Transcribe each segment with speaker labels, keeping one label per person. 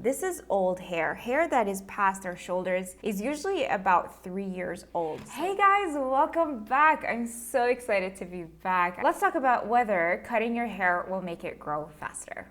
Speaker 1: This is old hair. Hair that is past our shoulders is usually about 3 years old. Hey guys, welcome back. I'm so excited to be back. Let's talk about whether cutting your hair will make it grow faster.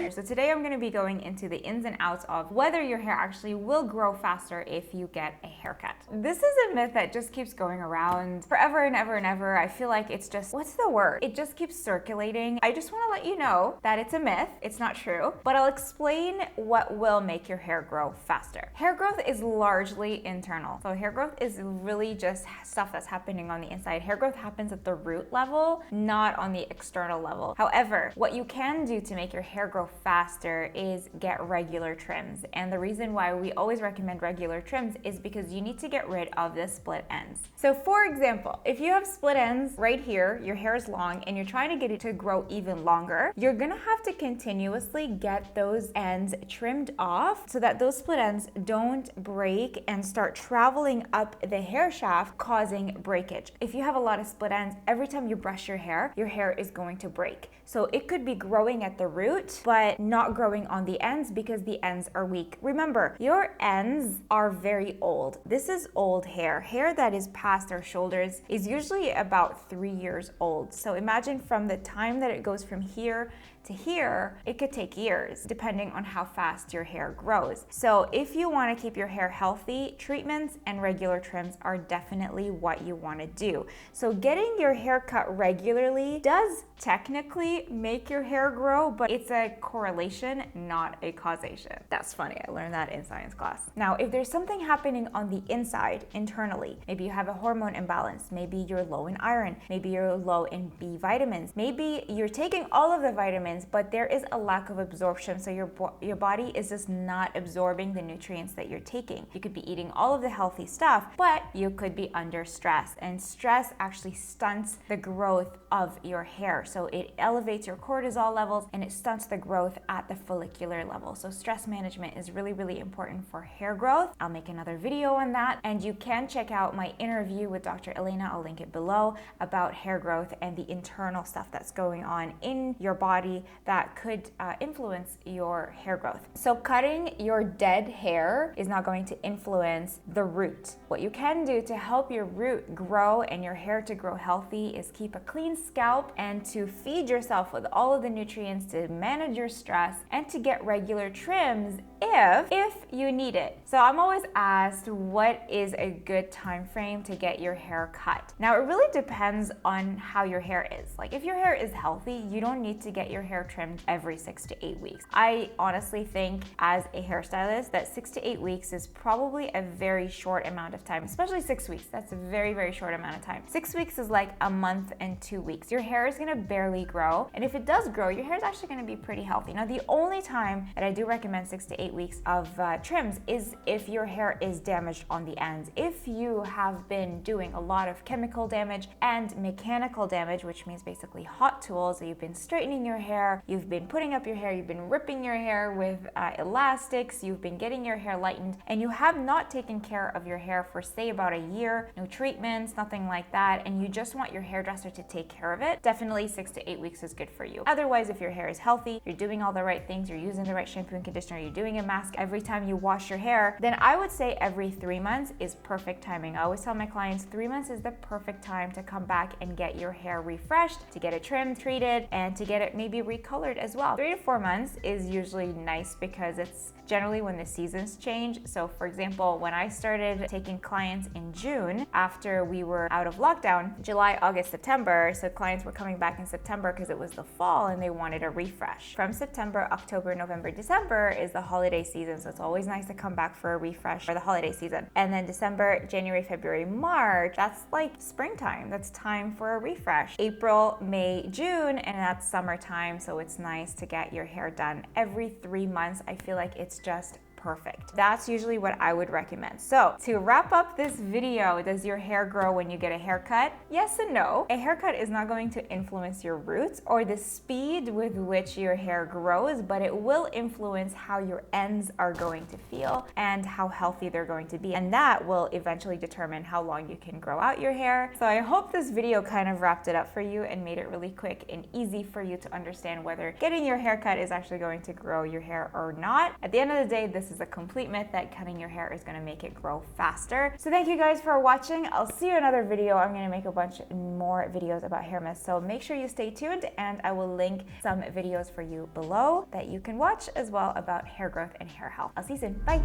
Speaker 1: So today I'm going to be going into the ins and outs of whether your hair actually will grow faster if you get a haircut. This is a myth that just keeps going around forever and ever and ever. I feel like it's just, what's the word? It just keeps circulating. I just want to let you know that it's a myth. It's not true, but I'll explain what will make your hair grow faster. Hair growth is largely internal. So hair growth is really just stuff that's happening on the inside. Hair growth happens at the root level, not on the external level. However, what you can do to make your hair grow faster is get regular trims. And the reason why we always recommend regular trims is because you need to get rid of the split ends. So for example, if you have split ends right here, your hair is long and you're trying to get it to grow even longer, you're gonna have to continuously get those ends trimmed off so that those split ends don't break and start traveling up the hair shaft, causing breakage. If you have a lot of split ends, every time you brush your hair is going to break. So it could be growing at the root, but not growing on the ends because the ends are weak. Remember, your ends are very old. This is old hair. Hair that is past our shoulders is usually about 3 years old. So imagine from the time that it goes from here to here, it could take years depending on how fast your hair grows. So if you want to keep your hair healthy, treatments and regular trims are definitely what you want to do. So getting your hair cut regularly does technically make your hair grow, but it's a correlation, not a causation. That's funny. I learned that in science class. Now, if there's something happening on the inside, internally, maybe you have a hormone imbalance, maybe you're low in iron, maybe you're low in B vitamins, maybe you're taking all of the vitamins, but there is a lack of absorption, so your body is just not absorbing the nutrients that you're taking. You could be eating all of the healthy stuff, but you could be under stress, and stress actually stunts the growth of your hair. So it elevates your cortisol levels and it stunts the growth at the follicular level. So stress management is really, really important for hair growth. I'll make another video on that, and you can check out my interview with Dr. Lina, I'll link it below, about hair growth and the internal stuff that's going on in your body that could influence your hair growth. So cutting your dead hair is not going to influence the root. What you can do to help your root grow and your hair to grow healthy is keep a clean scalp and to feed yourself with all of the nutrients, to manage your stress, and to get regular trims if you need it. So I'm always asked, what is a good time frame to get your hair cut? Now it really depends on how your hair is. Like if your hair is healthy, you don't need to get your hair trimmed every 6 to 8 weeks. I honestly think as a hairstylist that 6 to 8 weeks is probably a very short amount of time, especially 6 weeks. That's a very, very short amount of time. 6 weeks is like a month and 2 weeks. Your hair is gonna barely grow, and if it does grow, your hair is actually gonna be pretty healthy. Now the only time that I do recommend 6 to 8 weeks of trims is if your hair is damaged on the ends. If you have been doing a lot of chemical damage and mechanical damage, which means basically hot tools, so you've been straightening your hair, you've been putting up your hair, you've been ripping your hair with elastics, you've been getting your hair lightened, and you have not taken care of your hair for say about a year, no treatments, nothing like that, and you just want your hairdresser to take care of it, definitely 6 to 8 weeks is good for you. Otherwise, if your hair is healthy, you're doing all the right things, you're using the right shampoo and conditioner, you're doing a mask every time you wash your hair, then I would say every 3 months is perfect timing. I always tell my clients 3 months is the perfect time to come back and get your hair refreshed, to get it trimmed, treated, and to get it maybe recolored as well. 3 to 4 months is usually nice because it's generally when the seasons change. So for example, when I started taking clients in June, after we were out of lockdown, July, August, September, so clients were coming back in September because it was the fall and they wanted a refresh. From September, October, November, December is the holiday season, so it's always nice to come back for a refresh for the holiday season. And then December, January, February, March, that's like springtime. That's time for a refresh. April, May, June, and that's summertime, so it's nice to get your hair done every 3 months. I feel like it's just perfect. That's usually what I would recommend. So to wrap up this video, does your hair grow when you get a haircut? Yes and no. A haircut is not going to influence your roots or the speed with which your hair grows, but it will influence how your ends are going to feel and how healthy they're going to be. And that will eventually determine how long you can grow out your hair. So I hope this video kind of wrapped it up for you and made it really quick and easy for you to understand whether getting your haircut is actually going to grow your hair or not. At the end of the day, this is a complete myth that cutting your hair is going to make it grow faster. So thank you guys for watching. I'll see you in another video. I'm going to make a bunch more videos about hair myths, so make sure you stay tuned, and I will link some videos for you below that you can watch as well about hair growth and hair health. I'll see you soon. Bye.